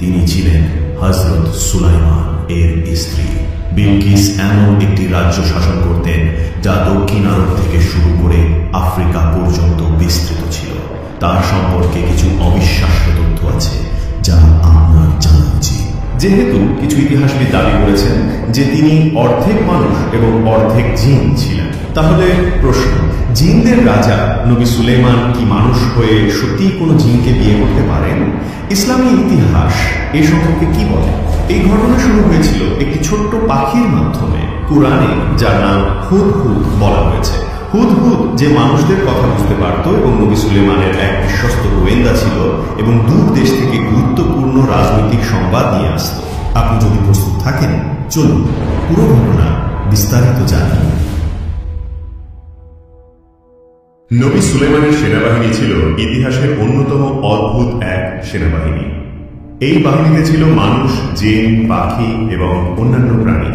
তিনি ছিলেন হযরত সুলাইমান এর স্ত্রী। বিলকিস এমন একটি রাজ্য শাসন করতেন যা দক্ষিণ আরব থেকে শুরু করে আফ্রিকা পর্যন্ত বিস্তৃত ছিল। তার সম্পর্কে কিছু অবিশ্বাস্য তথ্য আছে যা আপনার জানা উচিত। যেহেতু কিছু ইতিহাসবিদ দাবি করেছেন যে তিনি অর্ধেক মানুষ এবং অর্ধেক জিন ছিলেন, তাহলে প্রশ্ন, জিনদের রাজা নবী সুলাইমান কি মানুষ হয়ে সত্যি কোনো জিনকে বিয়ে করতে পারেন? ইসলামী ইতিহাস এই সম্পর্কে কি বলে? এই ঘটনা শুরু হয়েছিল একটি ছোট্ট পাখির মাধ্যমে। কুরআনে যার নাম হুদহুদ বলা হয়েছে। হুদহুদ যে মানুষদের কথা বুঝতে পারত এবং নবী সুলাইমানের এক বিশ্বস্ত গোয়েন্দা ছিল এবং দূর দেশ থেকে গুরুত্বপূর্ণ রাজনৈতিক সংবাদ নিয়ে আসত। আপনি যদি প্রস্তুত থাকেন, চলুন পুরো ঘটনা বিস্তারিত জানি। নবী সুলাইমানের সেনাবাহিনী ছিল ইতিহাসের অন্যতম অদ্ভুত এক সেনাবাহিনী। এই বাহিনীতে ছিল মানুষ, জিন, পাখি এবং অন্যান্য প্রাণী।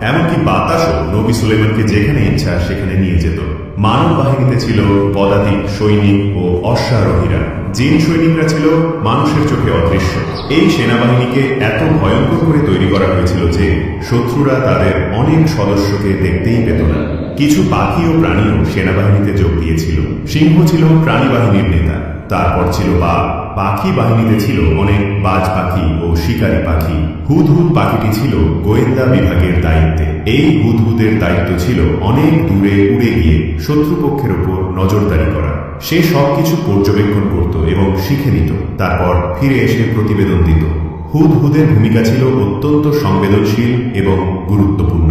এমনকি বাতাসও নবী সুলাইমানকে যেখানে ইচ্ছা সেখানে নিয়ে যেত। মানব বাহিনীতে ছিল পদাতিক, সৈনিক ও অশ্বারোহীরা। জিন সৈনিকরা ছিল মানুষের চোখে অদৃশ্য। এই সেনাবাহিনীকে এত ভয়ঙ্কর করে তৈরি করা হয়েছিল যে শত্রুরা তাদের অনেক সদস্যকে দেখতেই পেত না। কিছু পাখি ও প্রাণীও সেনাবাহিনীতে যোগ দিয়েছিল। সিংহ ছিল প্রাণী বাহিনীর নেতা, তারপর ছিল বাঘ। পাখি বাহিনীতে ছিল অনেক বাজ পাখি ও শিকারী পাখি। হুদহুদ পাখিটি ছিল গোয়েন্দা বিভাগের দায়িত্বে। এই হুদহুদের দায়িত্ব ছিল অনেক দূরে উড়ে গিয়ে শত্রুপক্ষের উপর নজরদারি করা। সে সবকিছু পর্যবেক্ষণ করত এবং শিখে নিত, তারপর ফিরে এসে প্রতিবেদন দিত। হুদহুদের ভূমিকা ছিল অত্যন্ত সংবেদনশীল এবং গুরুত্বপূর্ণ।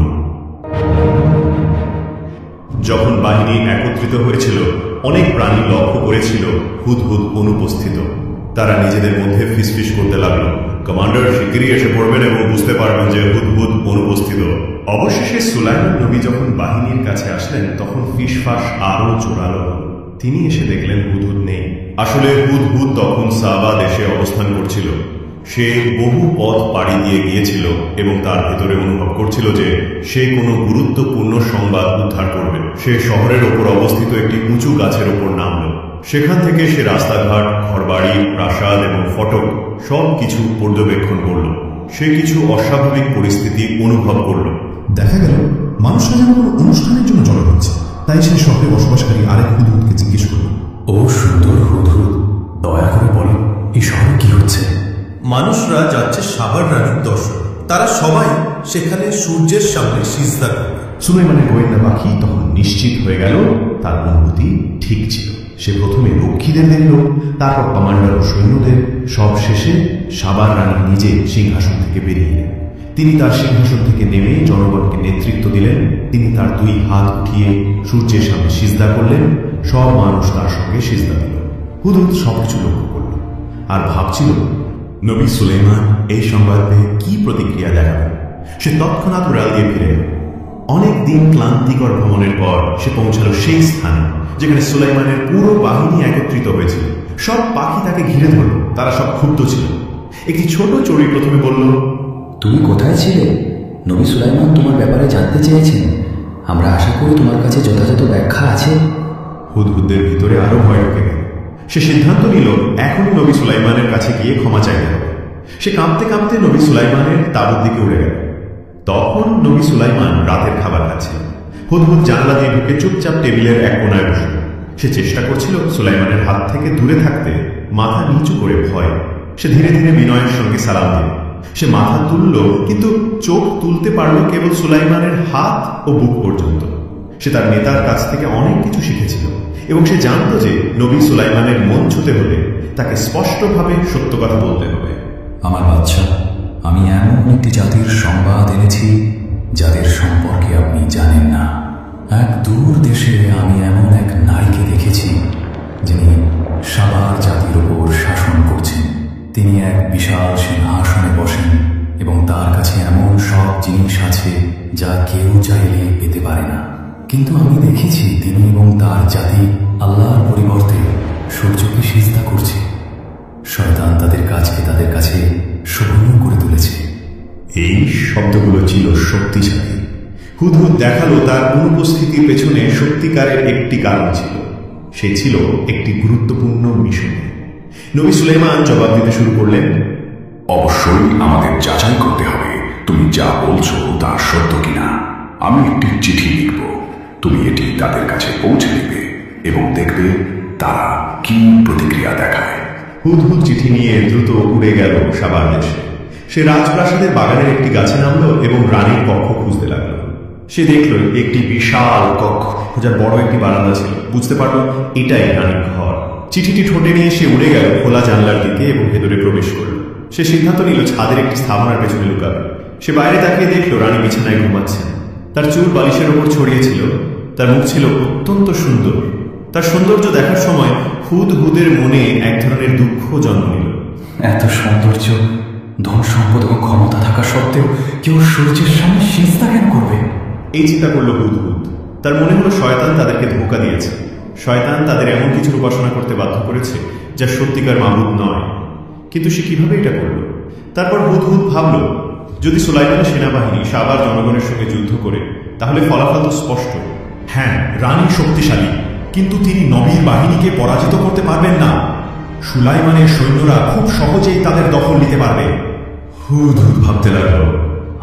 যখন বাহিনী একত্রিত হয়েছিল, অনেক প্রাণী লক্ষ্য করেছিল হুদহুদ অনুপস্থিত। তারা নিজেদের মধ্যে ফিসফিস করতে লাগলো, কমান্ডার শিগগিরই এসে পড়বেন এবং বুঝতে পারবেন যে হুদহুদ অনুপস্থিত। অবশেষে সুলাইমান নবী যখন বাহিনীর কাছে আসলেন, তখন ফিসফাস আরো জোরালো হল। তিনি এসে দেখলেন হুদহুদ নেই। আসলে হুদহুদ তখন সাবা দেশে অবস্থান করছিল। সে বহু পথ পাড়ি দিয়ে গিয়েছিল এবং তার ভেতরে অনুভব করছিল যে সে কোনো গুরুত্বপূর্ণ সংবাদ উদ্ধার করবে। সে শহরের ওপর অবস্থিত একটি উঁচু গাছের ওপর নামল। সেখান থেকে সে রাস্তাঘাট, ঘরবাড়ি, প্রাসাদ এবং ফটক সবকিছু পর্যবেক্ষণ করল। সে কিছু অস্বাভাবিক পরিস্থিতি অনুভব করল। দেখা গেল মানুষরা যেন কোনো অনুষ্ঠানের জন্য জড়ো হচ্ছে। তাই সে শহরে বসবাসকারী আরেক হুদহুদকে জিজ্ঞেস করল, ও সুন্দর হুদহুদ, দয়া করে বলো এই শহরে কি হচ্ছে? মানুষরা যাচ্ছে সাবার রানীর দর্শন। তারা সবাই সেখানে সূর্যের সামনে সিজদা করবে। সুলাইমানের গোয়েন্দা পাখি তখন নিশ্চিত হয়ে গেল তার অনুভূতি ঠিক ছিল। সে প্রথমে রক্ষীদের দেখল, তারপর কমান্ডার ও সৈন্যদের, সব শেষে সাবার রানী নিজে সিংহাসন থেকে বেরিয়ে এলেন। তিনি তার সিংহাসন থেকে নেমে জনগণকে নেতৃত্ব দিলেন। তিনি তার দুই হাত উঠিয়ে সূর্যের সামনে সিজদা করলেন। সব মানুষ তার সঙ্গে সিজদা দিল। হুদহুদ সবকিছু লক্ষ্য করল আর ভাবছিল নবী সুলাইমান এই সংবাদ পেয়ে কি প্রতিক্রিয়া দেখাবে। সে তৎক্ষণাৎ উড়াল দিয়ে ফিরে এল। অনেক দিন ক্লান্তিকর ভ্রমণের পর সে পৌঁছালো সেই স্থানে যেখানে সুলাইমানের পুরো বাহিনী একত্রিত হয়েছিল। সব পাখি তাকে ঘিরে ধরল। তারা সব ক্ষুব্ধ ছিল। একটি ছোট চড়ুই প্রথমে বলল, তুমি কোথায় ছিলে? নবী সুলাইমান তোমার ব্যাপারে জানতে চেয়েছেন। আমরা আশা করি তোমার কাছে যথাযথ ব্যাখ্যা আছে। হুদহুদের ভিতরে আরো ভয় ঢুকে গেল। সে সিদ্ধান্ত নিল এখনই নবী সুলাইমানের কাছে গিয়ে ক্ষমা চাইতে হবে। সে কাঁপতে কাঁপতে নবী সুলাইমানের তাঁবুর দিকে উড়ে গেল। তখন নবী সুলাইমান রাতের খাবার খাচ্ছিল। হুদহুদ জানালা দিয়ে ঢুকে চুপচাপ টেবিলের এক কোনায় বসল। সে চেষ্টা করছিল সুলাইমানের হাত থেকে দূরে থাকতে, মাথা নিচু করে ভয়। সে ধীরে ধীরে বিনয়ের সঙ্গে সালাম দিল। সে মাথা তুলল, কিন্তু চোখ তুলতে পারল কেবল সুলাইমানের হাত ও বুক পর্যন্ত। সে তার নেতার কাছ থেকে অনেক কিছু শিখেছিল এবং সে জানত যে নবী সুলাইমানের মন ছুতে হলে তাকে স্পষ্টভাবে সত্য কথা বলতে হবে। আমার বাচ্চা, আমি এমন একটি জাতির সংবাদ এনেছি যাদের সম্পর্কে আপনি জানেন না। এক দূর দেশে আমি এমন এক নারীকে দেখেছি যিনি সাবার জাতির ওপর শাসন করছেন। তিনি এক বিশাল সিংহাসনে বসেন এবং তার কাছে এমন সব জিনিস আছে যা কেউ চাইলে পেতে পারে না। কিন্তু আমি দেখেছি তিনি এবং তার জাতি আল্লাহর পরিবর্তে সূর্যকে সিজদা করছে। শয়তান তাদের কাজকে তাদের কাছে শোভনীয় করে তুলেছে। এই শব্দগুলো ছিল শক্তিশালী। হুদহুদ দেখালো তার অনুপস্থিতির পেছনে সত্যিকারের একটি কারণ ছিল। সে ছিল একটি গুরুত্বপূর্ণ মিশনে। নবী সুলাইমান জবাব দিতে শুরু করলেন, অবশ্যই আমাদের যাচাই করতে হবে তুমি যা বলছো তা সত্য কিনা। আমি একটি চিঠি লিখব, তুমি এটি তাদের কাছে পৌঁছে দেবে এবং দেখবে তারা কি প্রতিক্রিয়া দেখায়। হুদহুদ চিঠি নিয়ে দ্রুত উড়ে গেল সাবার দেশে। সে রাজপ্রাসাদের বাগানের একটি গাছে নামলো এবং রানীর কক্ষ খুঁজতে লাগলো। সে দেখল একটি বিশাল কক্ষ, যার বড় একটি বারান্দা ছিল। বুঝতে পারলো এটাই রানীর ঘর। চিঠিটি ঠোঁটে নিয়ে সে উড়ে গেল খোলা জানলার দিকে এবং ভেতরে প্রবেশ করল। সে সিদ্ধান্ত নিল ছাদের একটি স্থাপনার পেছনে লুকাবে। সে বাইরে তাকিয়ে দেখল রানী বিছানায় ঘুমাচ্ছেন। তার চুল বালিশের ওপর ছড়িয়েছিল। তার মুখ ছিল অত্যন্ত সুন্দর। তার সৌন্দর্য দেখার সময় হুদহুদের মনে এক ধরনের দুঃখ জন্ম নিল। এত সৌন্দর্য, ধন সম্পদ এবং ক্ষমতা থাকা সত্ত্বেও কেউ সূর্যের সামনে সিজদা কেন করবে? এই চিন্তা করল হুদহুদ। তার মনে হলো শয়তান তাদেরকে ধোঁকা দিয়েছে। শয়তান তাদের এমন কিছুর উপাসনা করতে বাধ্য করেছে যা সত্যিকার মাবুদ নয়। কিন্তু সে কিভাবে এটা করল? তারপর হুদহুদ ভাবল, যদি সুলাইমানের সেনাবাহিনী সাবার জনগণের সঙ্গে যুদ্ধ করে তাহলে ফলাফল তো স্পষ্ট। হ্যাঁ, রানী শক্তিশালী, কিন্তু তিনি নবীর বাহিনীকে পরাজিত করতে পারবেন না। সুলাইমানের সৈন্যরা খুব সহজেই তাদের দখল নিতে পারবে। হুদহুদ ভাবতে লাগল,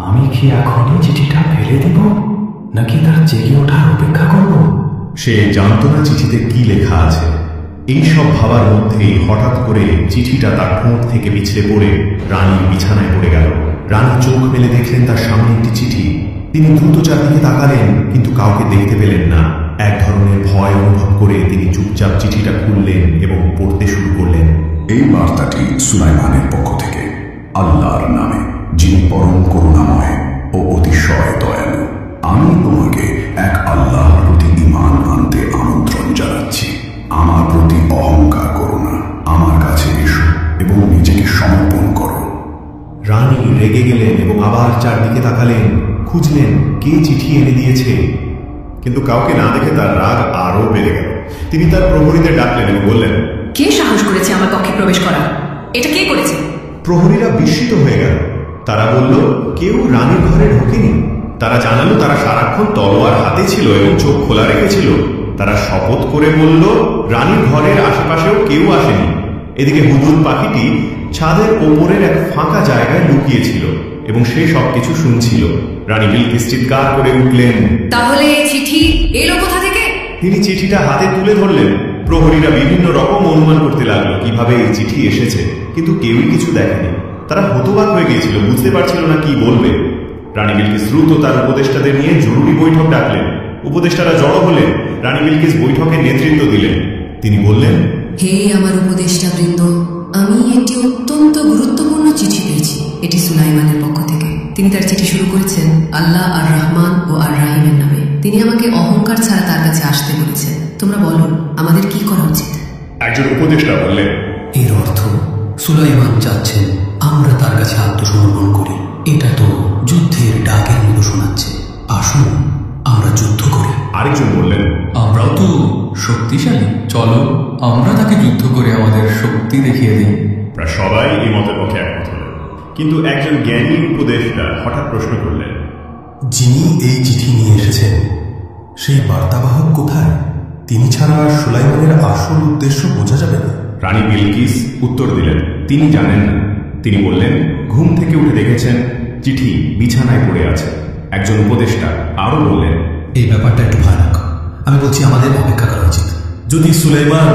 আমি কি এখনই চিঠিটা ফেলে দেব নাকি তার জেগে ওঠার অপেক্ষা করব? সে জানত না চিঠিতে কি লেখা আছে। এই সব ভাবার মধ্যেই হঠাৎ করে চিঠিটা তার ঠোঁট থেকে পিছলে পড়ে রানীর বিছানায় পড়ে গেল। রানী চোখ মেলে দেখলেন তার সামনে একটি চিঠি। তিনি দ্রুত চারদিকে তাকালেন, কিন্তু কাউকে দেখতে পেলেন না। এক ধরনের ভয় অনুভব করে তিনি চুপচাপ চিঠিটা খুললেন এবং পড়তে শুরু করলেন। এই বার্তাটি সুলাইমানের পক্ষ থেকে। আল্লাহর নামে, যিনি পরম করুণাময় ও অতিশয় দয়ালু। আমি তোমাকে এক আল্লাহর প্রতি ঈমান আনতে আমন্ত্রণ জানাচ্ছি। আমার প্রতি অহংকার করো না, আমার কাছে এসো এবং নিজেকে সমর্পণ করো। রানী রেগে গেলেন এবং আবার চারদিকে তাকালেন, খুঁজলেন কে চিঠি এনে দিয়েছে। কিন্তু কাউকে না দেখে তার রাগ আরো বেড়ে গেল। তিনি তার প্রহরীদের ডাকলেন এবং বললেন, কে সাহস করেছে আমার কক্ষে প্রবেশ করা? এটা কে করেছে? প্রহরীরা বিস্মিত হয়ে গেল। তারা বলল, কেউ রানীর ঘরে ঢোকেনি। তারা জানালো তারা সারাক্ষণ তলোয়ার হাতে ছিল এবং চোখ খোলা রেখেছিল। তারা শপথ করে বলল, রানীর ঘরের আশেপাশেও কেউ আসেনি। এদিকে হুদহুদ পাখিটি ছাদের ওপরের এক ফাঁকা জায়গায় লুকিয়েছিল এবং সে সবকিছু শুনছিল। রানী বিলকিস চিৎকার করে উঠলেন, তাহলে চিঠি এলো কোথা থেকে? তিনি চিঠিটা হাতে তুলে ধরলেন। প্রহরীরা বিভিন্ন রকম অনুমান করতে লাগলো কিভাবে এই চিঠি এসেছে, কিন্তু কেউই কিছু দেখেনি। তারা হতবাক হয়ে গিয়েছিল, বুঝতে পারছিল না কি বলবে। রানী বিলকিস দ্রুত তার উপদেষ্টাদের নিয়ে জরুরি বৈঠক ডাকলেন। উপদেষ্টারা জড়ো হলেন। রানী বিলকিস বৈঠকের নেতৃত্ব দিলেন। তিনি বললেন, হে আমার উপদেষ্টা বৃন্দ, আমি একটি অত্যন্ত গুরুত্বপূর্ণ চিঠি পেয়েছি। এটি সুলাইমানের পক্ষ থেকে। তিনি তার চিঠি শুরু করেছেন আল্লাহ আর রহমান ও আর রাহিমের নামে। তিনি আমাকে অহংকার ছাড়া তার কাছে আসতে বলেছেন। তোমরা বলো, আমাদের কি করা উচিত? একজন উপদেষ্টা বললেন, এর অর্থ সুলাইমান চাচ্ছেন আমরা তার কাছে আত্মসমর্পণ করি। এটা তো যুদ্ধের ডাকের মতো শোনাচ্ছে। আসুন আমরা যুদ্ধ করি। আরেকজন বললেন, আমরাও তো শক্তিশালী, চলো আমরা তাকে যুদ্ধ করে আমাদের শক্তি দেখিয়ে দিই। প্রায় সবাই এই মতের পক্ষে একমত হলেন। কিন্তু একজন জ্ঞানী উপদেষ্টা হঠাৎ প্রশ্ন করলেন, যিনি এই চিঠি নিয়ে এসেছেন সেই বার্তাবাহক কোথায়? তিনি ছাড়া সুলাইমানের আসল উদ্দেশ্য বোঝা যাবে না। রানী বিলকিস উত্তর দিলেন, তিনি জানেন না। তিনি বললেন, ঘুম থেকে উঠে দেখেছেন চিঠি বিছানায় পড়ে আছে। একজন উপদেষ্টা আরো বললেন, এই ব্যাপারটা একটু ভয়ানক। আমি বলছি আমাদের অপেক্ষা করা উচিত। যদি সুলাইমান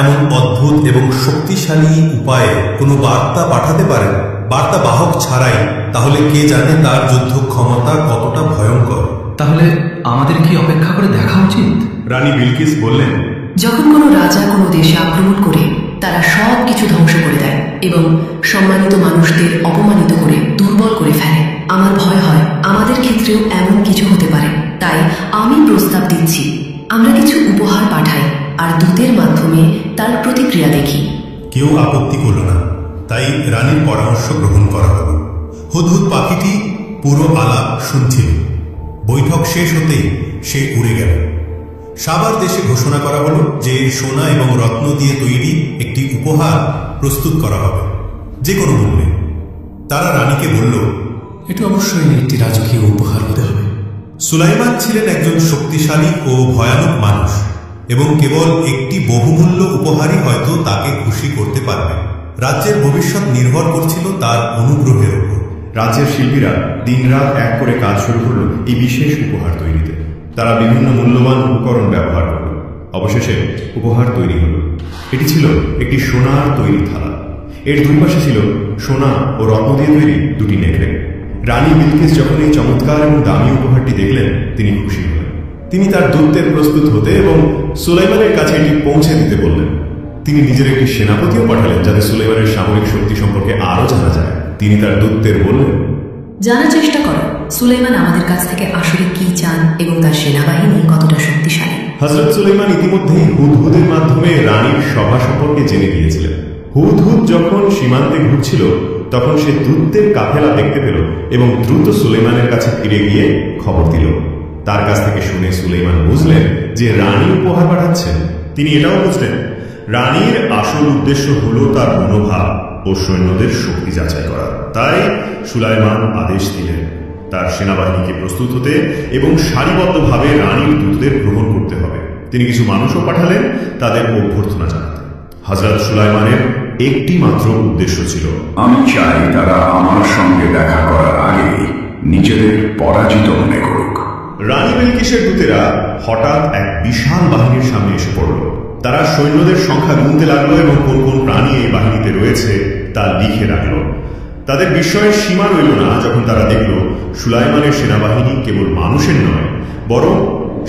এমন অদ্ভুত এবং শক্তিশালী উপায়ে কোনো বার্তা পাঠাতে পারেন বার্তা বাহক ছাড়াই, তাহলে কে জানে তার যুদ্ধ ক্ষমতা কতটা ভয়ঙ্কর। তাহলে আমাদের কি অপেক্ষা করে দেখা উচিত? রানী বিলকিস বললেন, যখন কোনো রাজা কোনো দেশে আক্রমণ করে তারা সব কিছু ধ্বংস করে দেয় এবং সম্মানিত মানুষদের অপমানিত করে দুর্বল করে ফেলে, আমার ভয় হয় আমাদের ক্ষেত্রেও এমন কিছু হতে পারে। তাই আমি প্রস্তাব দিচ্ছি, আমরা কিছু উপহার পাঠাই আর দূতের মাধ্যমে তার প্রতিক্রিয়া দেখি। কেউ আপত্তি করল না, তাই রানীর পরামর্শ গ্রহণ করা হল। হুদহুদ পাখিটি পুরো আলাপ শুনছিল। বৈঠক শেষ হতেই সে উড়ে গেল। সাবার দেশে ঘোষণা করা হলো যে সোনা এবং রত্ন দিয়ে তৈরি একটি উপহার প্রস্তুত করা হবে, যে কোনো মূল্যে। তারা রানীকে বলল, এটা অবশ্যই একটি রাজকীয় উপহার হতে হবে। সুলাইমান ছিলেন একজন শক্তিশালী ও ভয়ানক মানুষ এবং কেবল একটি বহুমূল্য উপহারই হয়তো তাকে খুশি করতে পারবে। রাজ্যের ভবিষ্যৎ নির্ভর করছিল তার অনুগ্রহের উপর। রাজ্যের শিল্পীরা দিনরাত এক করে কাজ শুরু করল এই বিশেষ উপহার তৈরিতে। তারা বিভিন্ন মূল্যবান উপকরণ ব্যবহার করল। অবশেষে উপহার তৈরি হল। এটি ছিল একটি সোনার তৈরি থালা। এর দুই পাশে ছিল সোনা ও রত্ন দিয়ে তৈরি দুটি নেকড়ে। রানী বিলকিস যখন এই চমৎকার এবং দামি উপহারটি দেখলেন, তিনি খুশি হলেন। তিনি তার দূতদের প্রস্তুত হতে এবং সুলাইমানের কাছে এটি পৌঁছে দিতে বললেন। তিনি নিজের একটি সেনাপতিও পাঠালেন যাতে সুলাইমানের সামরিক শক্তি সম্পর্কে আরও জানা যায়। তিনি তার দূতদের বললেন, জানার চেষ্টা করো সুলাইমান আমাদের কাছ থেকে আসলে কি চান এবং তার সেনাবাহিনী কতটা শক্তিশালী। হযরত সুলাইমান ইতিমধ্যেই হুদহুদের মাধ্যমে রানীর সভা সম্পর্কে জেনে গিয়েছিলেন। হুদহুদ যখন সীমান্তে ঘুরছিল তখন সে দূতদের কাফেলা দেখতে পেল এবং দ্রুত সুলাইমানের কাছে ফিরে গিয়ে খবর দিল। তার কাছ থেকে শুনে সুলাইমান বুঝলেন যে রানী উপহার পাঠাচ্ছেন। তিনি এটাও বুঝলেন রানীর আসল উদ্দেশ্য হল তার মনোভাব ও সৈন্যদের শক্তি যাচাই করা। তাই সুলাইমান আদেশ দিলেন তার সেনাবাহিনীকে প্রস্তুত হতে এবং সারিবদ্ধভাবে রানীর দূতদের গ্রহণ করতে হবে। তিনি কিছু মানুষও পাঠালেন তাদের অভ্যর্থনা জানাতে। হযরত সুলাইমানের একটি মাত্র উদ্দেশ্য ছিল, আমি চাই তারা আমার সঙ্গে দেখা করার আগে নিজেদের পরাজিত মনে করুক। রানী বিলকিসের দূতেরা হঠাৎ এক বিশাল বাহিনীর সামনে এসে পড়ল। তারা সৈন্যদের সংখ্যা গুনতে লাগলো এবং কোন কোন প্রাণী এই বাহিনীতে রয়েছে তা লিখে রাখল। তাদের বিস্ময়ের সীমা রইল না যখন তারা দেখল সুলাইমানের সেনাবাহিনী কেবল মানুষের নয়, বরং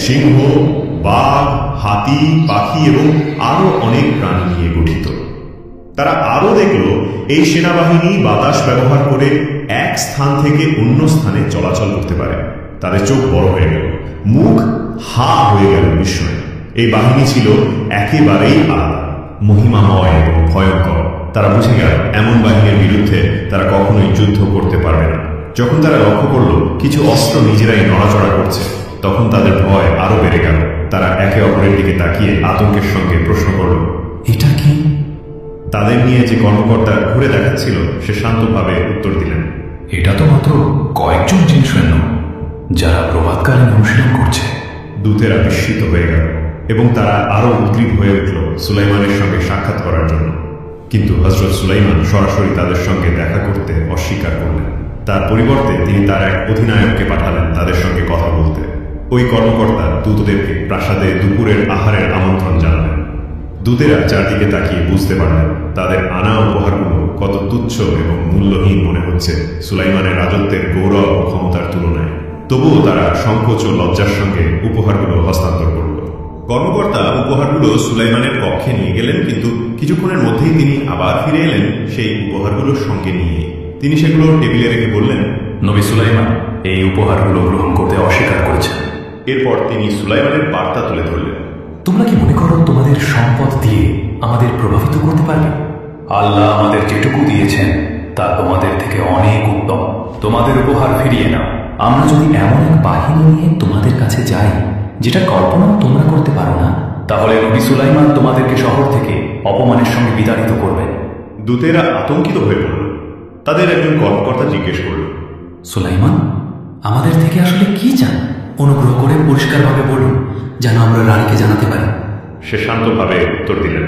সিংহ, বাঘ, হাতি, পাখি এবং আরো অনেক প্রাণী নিয়ে গঠিত। তারা আরো দেখল এই সেনাবাহিনী বাতাস ব্যবহার করে এক স্থান থেকে অন্য স্থানে চলাচল করতে পারে। তাদের চোখ বড় হয়ে গেল, মুখ হা হয়ে গেল বিস্ময়ে। এই বাহিনী ছিল একেবারেই আলাদা, মহিমাময় এবং ভয়ঙ্কর। তারা বুঝে গেল এমন বাহিনীর বিরুদ্ধে তারা কখনোই যুদ্ধ করতে পারবে না। যখন তারা লক্ষ্য করল কিছু অস্ত্র নিজেরাই নড়াচড়া করছে, তখন তাদের ভয় আরো বেড়ে গেল। তারা একে অপরের দিকে তাকিয়ে আতঙ্কের সঙ্গে প্রশ্ন করল, এটা কি? তাদের নিয়ে যে কর্মকর্তা ঘুরে দেখাচ্ছিল সে শান্তভাবে উত্তর দিলেন, এটা তো মাত্র কয়েকজন জিন সৈন্য যারা প্রভাতকালীন অনুশীলন করছে। দূতেরা বিস্মিত হয়ে গেল এবং তারা আরো উদ্গ্রীব হয়ে উঠল সুলাইমানের সঙ্গে সাক্ষাৎ করার জন্য। কিন্তু হযরত সুলাইমান সরাসরি তাদের সঙ্গে দেখা করতে অস্বীকার করলেন। তার পরিবর্তে তিনি তার এক অধিনায়ককে পাঠালেন তাদের সঙ্গে কথা বলতে। ওই কর্মকর্তা দূতদেরকে প্রাসাদে দুপুরের আহারের আমন্ত্রণ জানালেন। দূতেরা চারদিকে তাকিয়ে বুঝতে পারলেন তাদের আনা উপহারগুলো কত তুচ্ছ এবং মূল্যহীন মনে হচ্ছে সুলাইমানের রাজত্বের গৌরব ও ক্ষমতার তুলনায়। তবুও তারা সংকোচ ও লজ্জার সঙ্গে উপহারগুলো হস্তান্তর করল। কর্মকর্তা উপহারগুলো সুলাইমানের কক্ষে নিয়ে গেলেন, কিন্তু কিছুক্ষণের মধ্যেই তিনি আবার ফিরে এলেন সেই উপহারগুলোর সঙ্গে নিয়ে। তিনি সেগুলো টেবিলে রেখে বললেন, নবী সুলাইমান এই উপহারগুলো গ্রহণ করতে অস্বীকার করেছেন। এরপর তিনি সুলাইমানের বার্তা তুলে ধরলেন, তোমরা কি মনে করো তোমাদের সম্পদ দিয়ে আমাদের প্রভাবিত করতে পারবে? আল্লাহ আমাদের যেটুকু দিয়েছেন তা তোমাদের থেকে অনেক উত্তম। তোমাদের উপহার ফিরিয়ে নাও। আমরা যদি এমন এক বাহিনী নিয়ে তোমাদের কাছে যাই যেটা কল্পনাও তোমরা করতে পারো না, তাহলে নবী সুলাইমান তোমাদেরকে শহর থেকে অপমানের সঙ্গে বিতাড়িত করবেন। দূতেরা আতঙ্কিত হয়ে পড়ল। তাদের একজন কর্মকর্তা জিজ্ঞেস করল, সুলাইমান আমাদের থেকে আসলে কি চান? অনুগ্রহ করে পরিষ্কারভাবে বলুন যেন আমরা রানীকে জানাতে পারি। সে শান্তভাবে উত্তর দিলেন,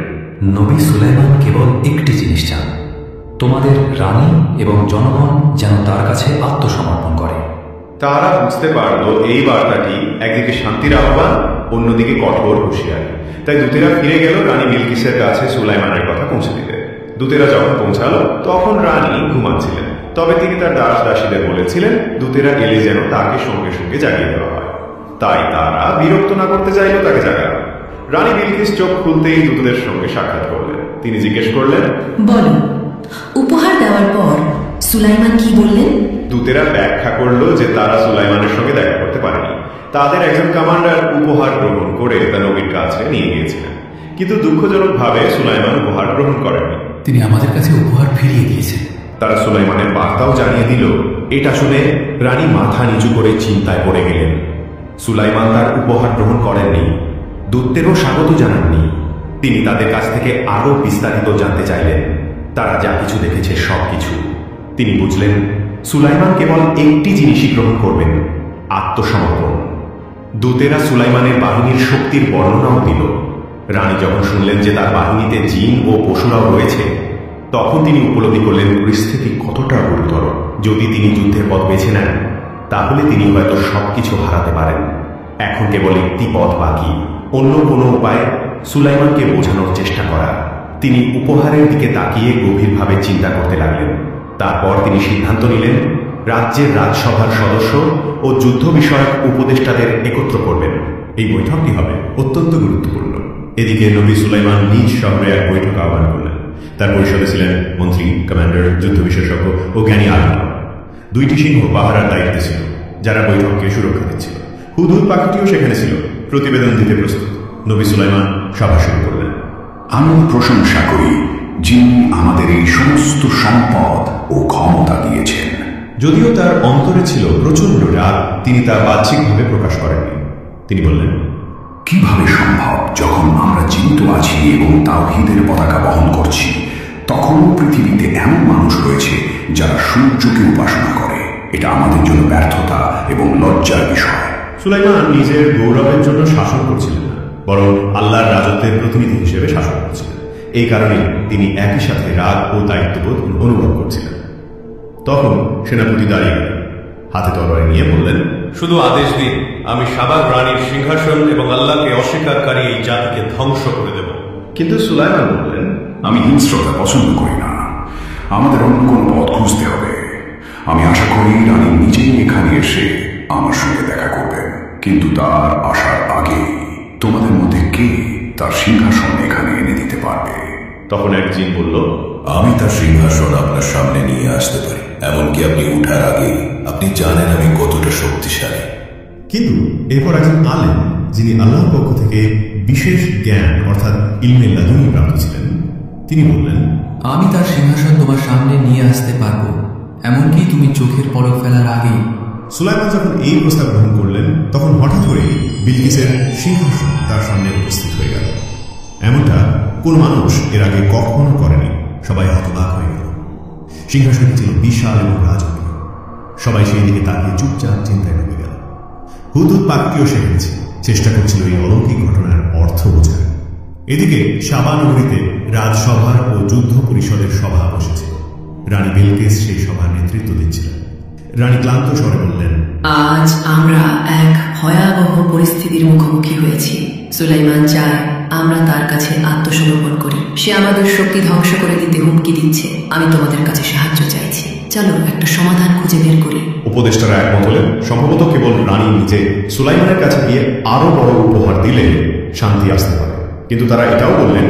নবী সুলাইমান কেবল একটি জিনিস চান, তোমাদের রানী এবং জনগণ যেন তার কাছে আত্মসমর্পণ করে। তারা বুঝতে পারল এই বার্তাটি একদিকে শান্তির আহ্বান, অন্যদিকে কঠোর হুঁশিয়ারি। তাই দূতেরা ফিরে গেল রানী বিলকিসের কাছে সুলাইমানের কথা পৌঁছে দিতে। দূতেরা যখন পৌঁছালো তখন রানী ঘুমাচ্ছিলেন, তবে তিনি তার দাস দাসীদের বলেছিলেন দূতেরা এলে যেন তাকে সঙ্গে সঙ্গে জাগিয়ে দেওয়া হয়। তাই তারা বিরক্ত না করতে চাইলেও তাকে জাগালো। রানী বিলকিস চোখ খুলতেই দূতদের সঙ্গে সাক্ষাৎ করলেন। তিনি জিজ্ঞেস করলেন, বলো উপহার দেওয়ার পর সুলাইমান কি বললেন? দূতেরা ব্যাখ্যা করল যে তারা সুলাইমানের সঙ্গে দেখা করতে পারেনি। তাদের একজন কমান্ডার উপহার গ্রহণ করে তা নবীর কাছে নিয়ে গিয়েছিলেন, কিন্তু দুঃখজনকভাবে সুলাইমান উপহার গ্রহণ করেননি। তিনি আমাদের কাছে উপহার ফিরিয়ে দিয়েছেন। তারা সুলাইমানের বার্তাও জানিয়ে দিল। এটা শুনে রানী মাথা নিচু করে চিন্তায় পড়ে গেলেন। সুলাইমান তার উপহার গ্রহণ করেননি, দূতদেরও স্বাগত জানাননি। তিনি তাদের কাছ থেকে আরো বিস্তারিত জানতে চাইলেন, তারা যা কিছু দেখেছে সবকিছু। তিনি বুঝলেন সুলাইমান কেবল একটি জিনিসই গ্রহণ করবেন, আত্মসমর্পণ। দূতেরা সুলাইমানের বাহিনীর শক্তির বর্ণনাও দিল। রানী যখন শুনলেন যে তার বাহিনীতে জিন ও পশুরাও রয়েছে, তখন তিনি উপলব্ধি করলেন পরিস্থিতি কতটা গুরুতর। যদি তিনি যুদ্ধের পথ বেছে নেন তাহলে তিনি হয়তো সবকিছু হারাতে পারেন। এখন কেবল একটি পথ বাকি, অন্য কোনো উপায় সুলাইমানকে বোঝানোর চেষ্টা করা। তিনি উপহারের দিকে তাকিয়ে গভীরভাবে চিন্তা করতে লাগলেন। তারপর তিনি সিদ্ধান্ত নিলেন রাজ্যের রাজসভার সদস্য ও যুদ্ধ বিষয়ক উপদেষ্টাদের একত্র করবেন। এই বৈঠকটি হবে অত্যন্ত গুরুত্বপূর্ণ। এদিকে নবী সুলাইমান নিজ শহরে এক বৈঠক আহ্বান করলেন। তার পরিষদে ছিলেন মন্ত্রী, কমান্ডার, যুদ্ধ বিশেষজ্ঞ ও জ্ঞানী আলেম। 2টি সিংহ পাহারার দায়িত্বে ছিল, যারা বৈঠককে সুরক্ষা দিচ্ছিল। হুদহুদ পাখিটিও সেখানে ছিল, প্রতিবেদন দিতে প্রস্তুত। নবী সুলাইমান সভা শুরু করলেন। আমি প্রশংসা করি যিনি আমাদের এই সমস্ত সম্পদ ও ক্ষমতা দিয়েছেন। যদিও তার অন্তরে ছিল প্রচন্ড রাগ, তিনি তা বাহ্যিকভাবে প্রকাশ করেননি। তিনি বললেন, কিভাবে সম্ভব যখন আমরা জীবিত আছি এবং তাওহীদের পতাকা বহন করছি, তখনও পৃথিবীতে এমন মানুষ রয়েছে যারা সূর্যকে উপাসনা করে। এটা আমাদের জন্য ব্যর্থতা এবং লজ্জার বিষয়। সুলাইমান নিজের গৌরবের জন্য শাসন করছিলেন না, বরং আল্লাহর রাজত্বের প্রতিনিধি হিসেবে শাসন করছিলেন। এই কারণে তিনি একই সাথে রাগ ও দায়িত্ববোধ অনুভব করছিলেন। তখন সেনাপতি দাঁড়িয়ে গেলেন, হাতে তরবারি নিয়ে বললেন, শুধু আদেশ দিন, আমি সাবাগ রানীর সিংহাসন এবং আল্লাহকে অস্বীকারী এই জাতিকে ধ্বংস করে দেব। কিন্তু সুলাইমান বললেন, আমি হিংস্রতা পছন্দ করি না, আমাদের অন্য কোনো পথ খুঁজতে হবে। আমি আশা করি রানী নিজেই এখানে এসে আমার সঙ্গে দেখা করবেন, কিন্তু তার আসার আগে তোমাদের মধ্যে কে তার সিংহাসন এখানে এনে দিতে পারবে? তখন এক জিন বলল, আমি তার সিংহাসন আপনার সামনে নিয়ে আসতে পারি, এমনকি আপনি উঠার আগে আপনি জানেন আমি কতটা শক্তিশালী। কিন্তু এরপর একজন আলেম, যিনি আল্লাহর পক্ষ থেকে বিশেষ জ্ঞান অর্থাৎ ইলমে লাদুনী প্রাপ্ত ছিলেন, তিনি বললেন, আমি তার সিংহাসন তোমার সামনে নিয়ে আসতে পারবো, এমনকি তুমি চোখের পলক ফেলার আগেই। সুলাইমান যখন এই প্রস্তাব গ্রহণ করলেন, তখন হঠাৎ করে বিলকিসের সিংহাসন তার সামনে উপস্থিত হয়ে গেল। এমনটা কোন মানুষ এর আগে কখনো করেনি। সবাই হতবাক হয়ে গেল। সিংহাসনটি ছিল বিশাল এবং রাজকীয়। সবাই সেই দিকে তাকিয়ে চুপচাপ চিন্তায় ডুবে গেল। হুদহুদ পাখিটিও সেখানে ছিল, চেষ্টা করছিল এই অলৌকিক ঘটনার অর্থ বোঝার। এদিকে সাবা নগরীতে রাজসভার ও যুদ্ধ পরিষদের সভা বসেছে। রানী বিলকিস সেই সভার নেতৃত্ব দিচ্ছিলেন। রানী ক্লান্ত স্বরে বললেন, আজ আমরা এক ভয়াবহ পরিস্থিতির মুখোমুখি হয়েছি। সুলাইমান চায় আমরা তার কাছে আত্মসমর্পণ করি। সে আমাদের শক্তি ধ্বংস করে দিতে হুমকি দিচ্ছে। আমি তোমাদের কাছে সাহায্য চাইছি, চলো একটা সমাধান খুঁজে বের করি। উপদেষ্টারা একমত হলেন। সম্ভবত কেবল রানী নিজে সুলাইমানের কাছে গিয়ে আরো বড় উপহার দিলে শান্তি আসতে পারে। কিন্তু তারা এটাও বললেন,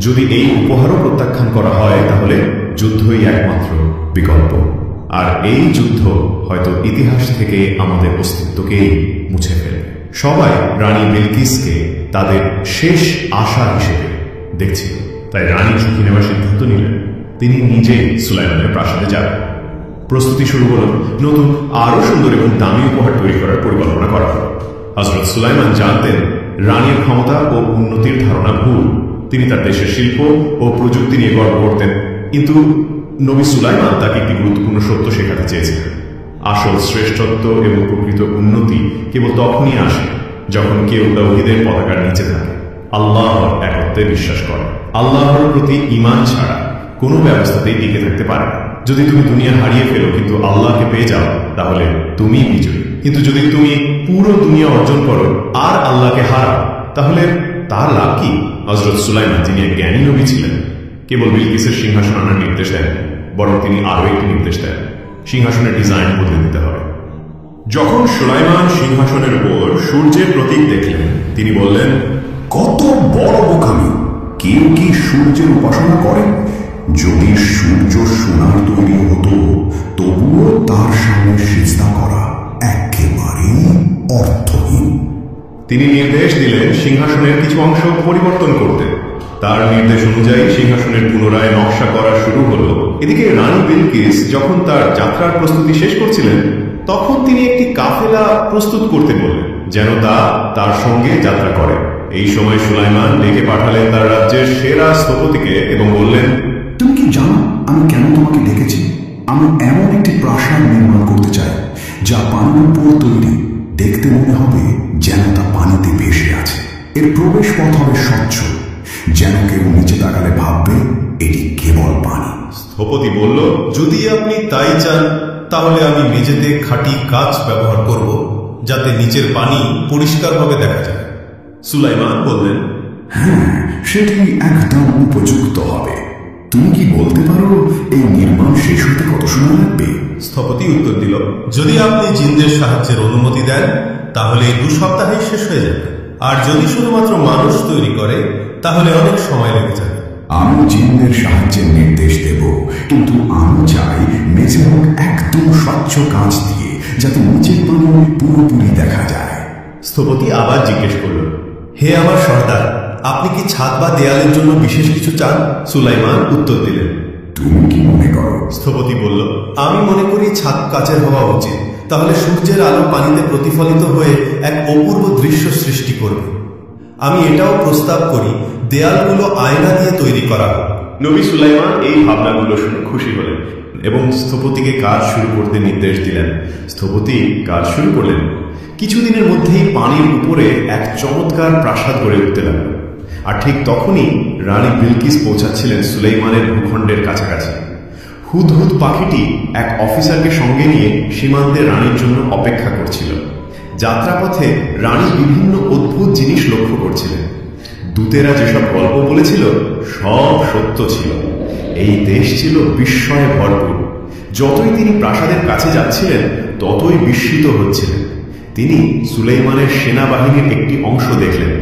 যদি এই উপহারও প্রত্যাখ্যান করা হয় তাহলে যুদ্ধই একমাত্র বিকল্প। আর এই যুদ্ধ হয়তো ইতিহাস থেকে আমাদের অস্তিত্বকেই মুছে ফেলবে। সবাই রানী বিলকিসকে তাদের শেষ আশা হিসেবে দেখছিল। তাই রানী ঝুঁকি নেওয়ার সিদ্ধান্ত নিলেন। তিনি নিজে সুলাইমানের প্রাসাদে যাবেন। প্রস্তুতি শুরু হল। নতুন আরো সুন্দর এবং দামি উপহার তৈরি করার পরিকল্পনা করা হল। হযরত সুলাইমান জানতেন রানীর ক্ষমতা ও উন্নতির ধারণা ভুল। তিনি তার দেশের শিল্প ও প্রযুক্তি নিয়ে গর্ব করতেন, কিন্তু নবী সুলাইমান তাকে একটি গুরুত্বপূর্ণ সত্য শেখাতে চেয়েছিলেন। আসল শ্রেষ্ঠত্ব এবং প্রকৃত উন্নতি কেবল তখনই আসে যখন কেউ তাওহীদের পতাকার নিচে থাকে, আল্লাহর একত্বে বিশ্বাস করে। আল্লাহর প্রতি ঈমান ছাড়া কোনো ব্যবস্থাতেই টিকে থাকতে পারে না। যদি তুমি দুনিয়া হারিয়ে ফেলো কিন্তু আল্লাহকে পেয়ে যাও, তাহলে তুমি বিজয়ী। কিন্তু যদি তুমি পুরো দুনিয়া অর্জন করো আর আল্লাহকে হারাও, তাহলে তার লাভ কি? হযরত সুলাইমান, যিনি এক জ্ঞানী নবী ছিলেন, কেবল বিলকিসের সিংহাসন আনার নির্দেশ দেন, বরং তিনি আরো একটি নির্দেশ দেন, সিংহাসনের ডিজাইন বদলে দিতে হবে। যখন সুলাইমান সিংহাসনের উপর সূর্যের প্রতীক দেখলেন, তিনি বললেন, কত বড় বোকামি! কেউ কি সূর্যের উপাসনা করে? যদি সূর্য সোনার তৈরি হতো, তবুও তার সামনে সিজদা করা একেবারেই অর্থহীন। তিনি নির্দেশ দিলেন সিংহাসনের কিছু অংশ পরিবর্তন করতে। তার নির্দেশ অনুযায়ী সিংহাসনের পুনরায় নকশা করা শুরু হলো। এদিকে রানী বিলকিস যখন তার যাত্রার প্রস্তুতি শেষ করছিলেন, তখন তিনি একটি কাফেলা প্রস্তুত করতে বললেন, যেন তা তার সঙ্গে যাত্রা করে। এই সময় সুলাইমান ডেকে পাঠালেন তার রাজ্যের সেরা স্থপতিকে এবং বললেন, তুমি কি জানো আমি কেন তোমাকে ডেকেছি? আমি এমন একটি প্রাসাদ নির্মাণ করতে চাই যা পানির উপর তৈরি। দেখতে মনে হবে যেন তা পানিতে ভেসে আছে। এর প্রবেশ পথ হবে স্বচ্ছ, যেন কেউ নিচে তাকালে ভাববে এটি কেবল পানি। স্থপতি বলল, যদি আপনি তাই চান তাহলে আমি মেঝেতে খাঁটি কাঁচ ব্যবহার করব, যাতে নিচের পানি পরিষ্কারভাবে দেখা যায়। সুলাইমান বললেন, হ্যাঁ, সেটি একদম উপযুক্ত হবে। তুমি কি বলতে পারো এই নির্মাণ শেষ হতে কত সময় লাগবে? স্থপতি উত্তর দিল, যদি আপনি জিনদের সাহায্যের অনুমতি দেন তাহলে 2 সপ্তাহেই শেষ হয়ে যাবে, আর যদি শুধুমাত্র মানুষ তৈরি করে তাহলে অনেক সময় লেগে যাবে। আমি জিনদের সাহায্যের নির্দেশ দেব, কিন্তু আমি চাই মেঝে হোক একদম স্বচ্ছ কাঁচ দিয়ে, যাতে নিচের পানি পুরোপুরি দেখা যায়। স্থপতি আবার জিজ্ঞেস করল, হে আমার সর্দার, আপনি কি ছাদ বা দেয়ালের জন্য বিশেষ কিছু চান? সুলাইমান উত্তর দিলেন, তুমি কি মনে করো? স্থপতি বলল, আমি মনে করি ছাদ কাচের হওয়া উচিত, তাহলে সূর্যের আলো পানিতে প্রতিফলিত হয়ে এক অপূর্ব দৃশ্য সৃষ্টি করবে। আমি এটাও প্রস্তাব করি দেয়ালগুলো আয়না দিয়ে তৈরি করা হোক। নবী সুলাইমান এই ভাবনাগুলো শুনে খুশি হলেন এবং স্থপতিকে কাজ শুরু করতে নির্দেশ দিলেন। স্থপতি কাজ শুরু করলেন। কিছুদিনের মধ্যেই পানির উপরে এক চমৎকার প্রাসাদ গড়ে উঠতে লাগল। আর ঠিক তখনই রানী বিলকিস পৌঁছাচ্ছিলেন সুলাইমানের ভূখণ্ডের কাছাকাছি। হুদহুদ পাখিটি এক অফিসারকে সঙ্গে নিয়ে সীমান্তে রানীর জন্য অপেক্ষা করছিল। যাত্রাপথে রানী বিভিন্ন অদ্ভুত জিনিস লক্ষ্য করছিলেন। দূতেরা যেসব গল্প বলেছিল সব সত্য ছিল। এই দেশ ছিল বিস্ময়ে ভরপুর। যতই তিনি প্রাসাদের কাছে যাচ্ছিলেন ততই বিস্মিত হচ্ছিলেন। তিনি সুলাইমানের সেনাবাহিনীর একটি অংশ দেখলেন।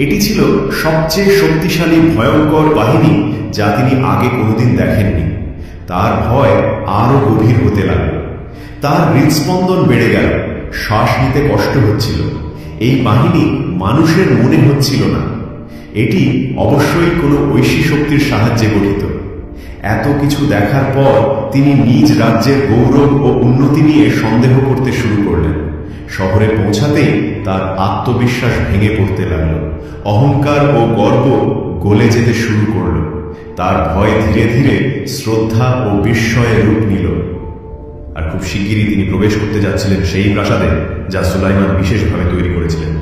এটি ছিল সবচেয়ে শক্তিশালী ভয়ঙ্কর বাহিনী যা তিনি আগে কোনোদিন দেখেননি। তার ভয় আরো গভীর হতে লাগল। তার হৃদস্পন্দন বেড়ে গেল, শ্বাস নিতে কষ্ট হচ্ছিল। এই বাহিনী মানুষের মনে হচ্ছিল না। এটি অবশ্যই কোনো ঐশী শক্তির সাহায্যে গঠিত। এত কিছু দেখার পর তিনি নিজ রাজ্যের গৌরব ও উন্নতি নিয়ে সন্দেহ করতে শুরু করলেন। শহরে পৌঁছাতেই তার আত্মবিশ্বাস ভেঙে পড়তে লাগল। অহংকার ও গর্ব গলে যেতে শুরু করল। তার ভয় ধীরে ধীরে শ্রদ্ধা ও বিস্ময়ে রূপ নিল। আর খুব শিগগিরই তিনি প্রবেশ করতে যাচ্ছিলেন সেই প্রাসাদে যা সুলাইমান বিশেষভাবে তৈরি করেছিলেন।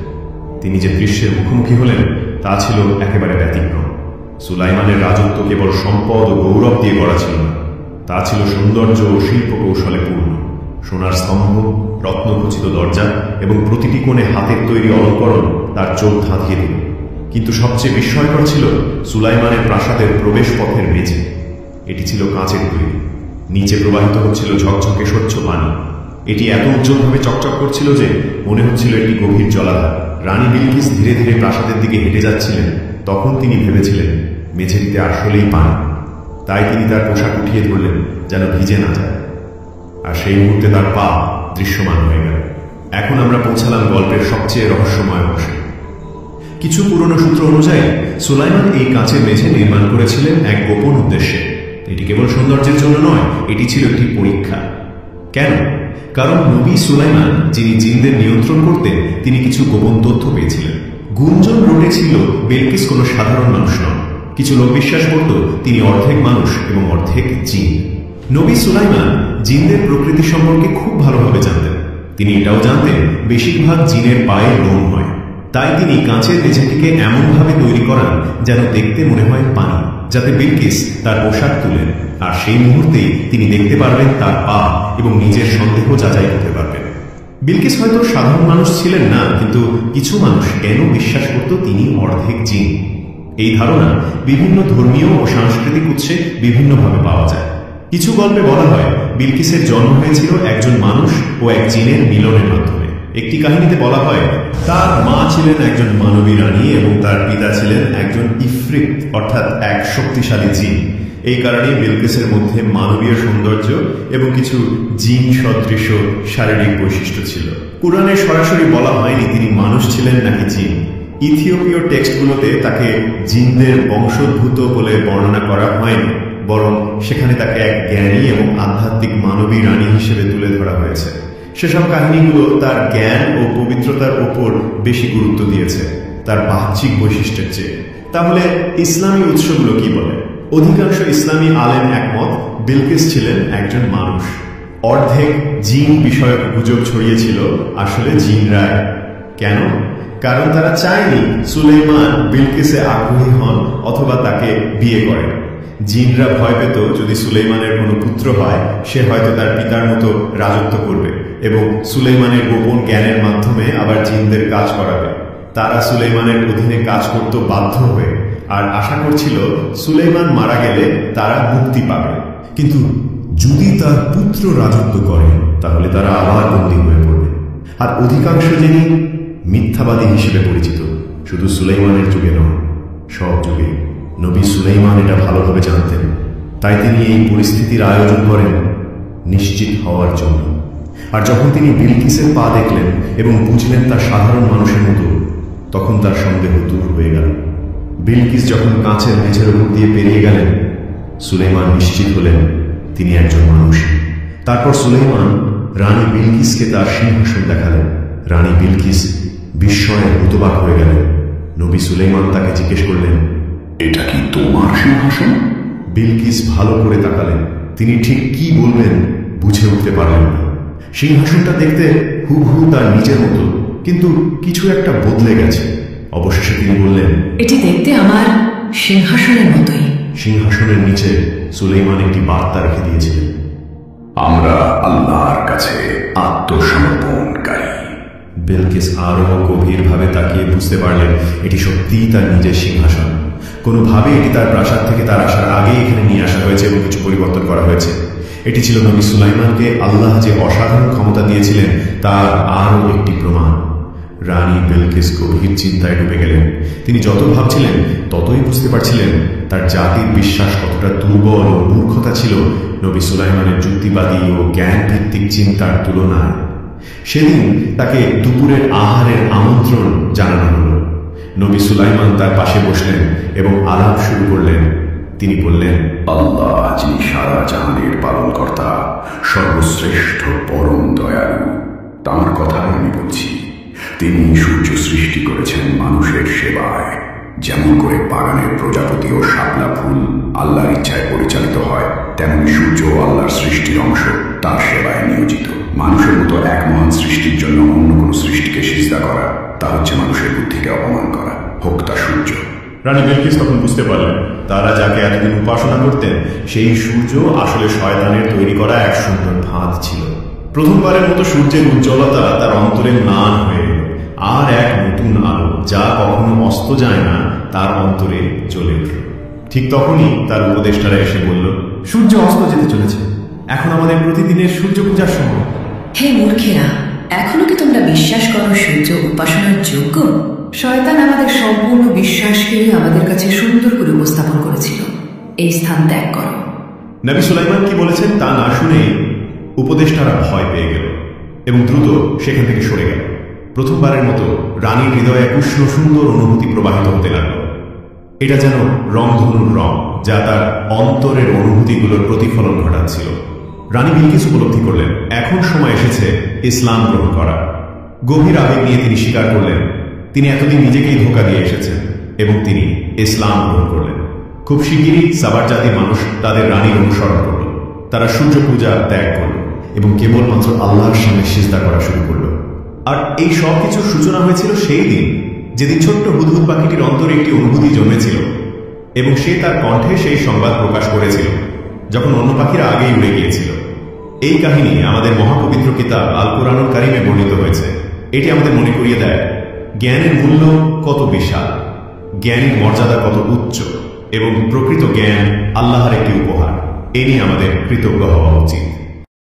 তিনি যে দৃশ্যের মুখোমুখি হলেন তা ছিল একেবারে ব্যতিক্রম। সুলাইমানের রাজত্ব কেবল সম্পদ ও গৌরব দিয়ে গড়া ছিল না, তা ছিল সৌন্দর্য ও শিল্প কৌশলে পূর্ণ। সোনার স্তম্ভ, রত্নখচিত দরজা এবং প্রতিটি কোণে হাতের তৈরি অলঙ্করণ তার চোখ ধাঁধিয়ে দিল। কিন্তু সবচেয়ে বিস্ময়কর ছিল সুলাইমানের প্রাসাদের প্রবেশ পথের মেঝে। এটি ছিল কাঁচের তৈরি। নিচে প্রবাহিত হচ্ছিল ঝকঝকে স্বচ্ছ পানি। এটি এত উজ্জ্বলভাবে চকচক করছিল যে মনে হচ্ছিল একটি গভীর জলাধার। রানী বিলকিস ধীরে ধীরে প্রাসাদের দিকে হেঁটে যাচ্ছিলেন। তখন তিনি ভেবেছিলেন মেঝেটিতে আসলেই পানি। তাই তিনি তার পোশাক উঠিয়ে ধরলেন যেন ভিজে না যায়। আর সেই মুহূর্তে তার পা দৃশ্যমান হয়ে গেল। এখন আমরা পৌঁছালাম গল্পের সবচেয়ে রহস্যময় অংশে। কিছু পুরনো সূত্র অনুযায়ী সুলাইমান এই কাঁচের মেঝে নির্মাণ করেছিলেন এক গোপন উদ্দেশ্যে। এটি কেবল সৌন্দর্যের জন্য নয়, এটি ছিল একটি পরীক্ষা। কেন? কারণ নবী সুলাইমান, যিনি জিনদের নিয়ন্ত্রণ করতেন, তিনি কিছু গোপন তথ্য পেয়েছিলেন। গুঞ্জন রটেছিল বিলকিস কোনো সাধারণ মানুষ নন। কিছু লোক বিশ্বাস করত তিনি অর্ধেক মানুষ এবং অর্ধেক জিন। নবী সুলাইমান জিনদের প্রকৃতি সম্পর্কে খুব ভালোভাবে জানতেন। তিনি এটাও জানতেন বেশিরভাগ জিনের পায়ে লোম হয়। তাই তিনি কাঁচের মেঝেটিকে এমনভাবে তৈরি করান যেন দেখতে মনে হয় পানি, যাতে বিলকিস তার পোশাক তুলেন। আর সেই মুহূর্তেই তিনি দেখতে পারবেন তার পা এবং নিজের সন্দেহ যাচাই করতে পারবেন। বিলকিস হয়তো সাধারণ মানুষ ছিলেন না, কিন্তু কিছু মানুষ কেন বিশ্বাস করত তিনি অর্ধেক জিন। এই ধারণা বিভিন্ন ধর্মীয় ও সাংস্কৃতিক উৎসে বিভিন্নভাবে পাওয়া যায়। কিছু গল্পে বলা হয় বিলকিসের জন্ম হয়েছিল একজন মানুষ ও এক জিনের মিলনের মাধ্যমে। একটি কাহিনীতে বলা হয় তার মা ছিলেন একজন মানবী রানী এবং তার পিতা ছিলেন একজন ইফরিত অর্থাৎ এক শক্তিশালী জিন। এই কারণে বিলকিসের মধ্যে মানবীয় সৌন্দর্য এবং কিছু জিন সদৃশ শারীরিক বৈশিষ্ট্য ছিল। কুরআনে সরাসরি বলা হয়নি তিনি মানুষ ছিলেন নাকি জিন। ইথিওপীয় টেক্সটগুলোতে তাকে জিনদের বংশোদ্ভূত বলে বর্ণনা করা হয়নি, বরং সেখানে তাকে এক জ্ঞানী এবং আধ্যাত্মিক মানবী রানী হিসেবে তুলে ধরা হয়েছে। সেসব কাহিনীগুলো তার জ্ঞান ও পবিত্রতার উপর বেশি গুরুত্ব দিয়েছে তার বাহ্যিক বৈশিষ্ট্যের চেয়ে। তাহলে ইসলামী উৎসগুলো কি বলে? অধিকাংশ ইসলামী আলেম একমত বিলকিস ছিলেন একজন মানুষ। অর্ধেক জিন বিষয়ক গুজব ছড়িয়েছিল আসলে জিনরাই। কেন? কারণ তারা চায়নি সুলাইমান বিলকিসে আগ্রহী হন অথবা তাকে বিয়ে করেন। জিনরা ভয় পেত যদি সুলাইমানের কোনো পুত্র হয় সে হয়তো তার পিতার মতো রাজত্ব করবে এবং সুলাইমানের গোপন জ্ঞানের মাধ্যমে আবার জিনদের কাজ করাবে। তারা সুলাইমানের অধীনে কাজ করতে বাধ্য হয়ে আর আশা করছিল সুলাইমান মারা গেলে তারা মুক্তি পাবে। কিন্তু যদি তার পুত্র রাজত্ব করে তাহলে তারা আবার বন্দী হয়ে পড়বে। আর অধিকাংশ যিনি মিথ্যাবাদী হিসেবে পরিচিত, শুধু সুলাইমানের যুগে নয়, সব যুগে। নবী সুলাইমান এটা ভালোভাবে জানতেন, তাই তিনি এই পরিস্থিতির আয়োজন করেন নিশ্চিত হওয়ার জন্য। আর যখন তিনি বিলকিসের পা দেখলেন এবং বুঝলেন তা সাধারণ মানুষের মতো, তখন তার সন্দেহ দূর হয়ে গেল। বিলকিস যখন কাঁচের মেঝের উপর দিয়ে পেরিয়ে গেলেন, সুলাইমান নিশ্চিত হলেন তিনি একজন মানুষ। তারপর সুলাইমান রানী বিলকিসকে তার সিংহাসন দেখালেন। রানী বিলকিস বিস্ময়ে হতবাক হয়ে গেলেন। নবী সুলাইমান তাকে জিজ্ঞেস করলেন, এটা কি তোমার সিংহাসন? বিলকিস ভালো করে তাকালেন। তিনি ঠিক কি বলবেন বুঝে উঠতে পারলেন না। সিংহাসনটা দেখতে হুবহু তার নিজের মতো, কিন্তু কিছু একটা বদলে গেছে। অবশেষে তিনি বললেন, এটি দেখতে আমার সিংহাসনের মতোই। সিংহাসনের নিচে সুলাইমান একটি বার্তা রেখে দিয়েছিলেন, আমরা আল্লাহর কাছে আত্মসমর্পণকারী। বিলকিস আরো গভীরভাবে তাকিয়ে বুঝতে পারলেন এটি সত্যিই তার নিজের সিংহাসন। কোনোভাবে এটি তার প্রাসাদ থেকে তার আসার আগেই এখানে নিয়ে আসা হয়েছে এবং কিছু পরিবর্তন করা হয়েছে। এটি ছিল নবী সুলাইমানকে আল্লাহ যে অসাধারণ ক্ষমতা দিয়েছিলেন তার আরও একটি প্রমাণ। রানী বিলকিস গভীর চিন্তায় ডুবে গেলেন। তিনি যত ভাবছিলেন ততই বুঝতে পারছিলেন তার জাতির বিশ্বাস কতটা দুর্বল ও মূর্খতা ছিল নবী সুলাইমানের যুক্তিবাদী ও জ্ঞান ভিত্তিক চিন্তার তুলনায়। সেদিন তাকে দুপুরের আহারের আমন্ত্রণ জানানো হল। নবী সুলাইমান তার পাশে বসলেন এবং আলাপ শুরু করলেন। তিনি বললেন, আল্লাহ যিনি সারা জাহানের পালনকর্তা, সর্বশ্রেষ্ঠ পরম দয়ালু, তাঁর কথাই আমি বলছি। তিনি সূর্য সৃষ্টি করেছেন মানুষের সেবায়। যেমন করে বাগানের প্রজাপতি ও শাপলা ফুল আল্লাহর ইচ্ছায় পরিচালিত হয়, তেমনি সূর্য আল্লাহর সৃষ্টির অংশ, তার সেবায় নিয়োজিত। মানুষের মতো এক মহান সৃষ্টির জন্য অন্য কোন সৃষ্টিকে সিজদা করা, তা হচ্ছে মানুষের বুদ্ধিকে অপমান করা, হোক তা সূর্য। রানী বিলকিস তখন বুঝতে পারলেন তারা যাকে এতদিন উপাসনা করতেন সেই সূর্য আসলে শয়তানের তৈরি করা এক সুন্দর ফাঁদ ছিল। প্রথমবারের মতো সূর্যের উজ্জ্বলতা তার অন্তরে ম্লান হয়ে গেল, আর এক নতুন আলো যা কখনো অস্ত যায় না তার অন্তরে জ্বলে উঠল। ঠিক তখনই তার উপদেষ্টারা এসে বলল, সূর্য অস্ত যেতে চলেছে, এখন আমাদের প্রতিদিনের সূর্য পূজার সময়। হে মূর্খেরা, এখনো কি তোমরা বিশ্বাস করো সূর্য উপাসনার যোগ্য? শয়তান আমাদের সম্পূর্ণ বিশ্বাসকে আমাদের কাছে সুন্দর করে উপস্থাপন করেছিল। এই স্থান ত্যাগ করো। নবী সুলাইমান কি বলেছেন তা না শুনেই উপদেষ্টারা ভয় পেয়ে গেল এবং দ্রুত সেখান থেকে সরে গেল। প্রথমবারের মতো রানীর হৃদয়ে উষ্ণ সুন্দর অনুভূতি প্রবাহিত হতে লাগল। এটা যেন রংধনুর রং, যা তার অন্তরের অনুভূতিগুলোর প্রতিফলন ঘটাচ্ছিল। রানী বিলকিস উপলব্ধি করলেন এখন সময় এসেছে ইসলাম গ্রহণ করা। গভীর আবেগ নিয়ে তিনি স্বীকার করলেন তিনি এতদিন নিজেকেই ধোঁকা দিয়ে এসেছেন এবং তিনি ইসলাম গ্রহণ করলেন। খুব শিগগিরই সাবার জাতির মানুষ তাদের রানীর অনুসরণ করল। তারা সূর্য পূজা ত্যাগ করল এবং কেবলমাত্র আল্লাহর সামনে সিজদা করা শুরু করল। আর এই সব কিছুর সূচনা হয়েছিল সেই দিন যেদিন ছোট্ট হুদহুদ পাখিটির অন্তরে একটি অনুভূতি জমেছিল এবং সে তার কণ্ঠে সেই সংবাদ প্রকাশ করেছিল যখন অন্য পাখিরা আগেই উড়ে গিয়েছিল। এই কাহিনী আমাদের মহাপবিত্র কিতাব আল কুরআনুল কারীমে বর্ণিত হয়েছে। এটি আমাদের মনে করিয়ে দেয় জ্ঞানের মূল্য কত বিশাল, জ্ঞানের মর্যাদা কত উচ্চ এবং প্রকৃত জ্ঞান আল্লাহর একটি উপহার। এ নিয়ে আমাদের কৃতজ্ঞ হওয়া উচিত।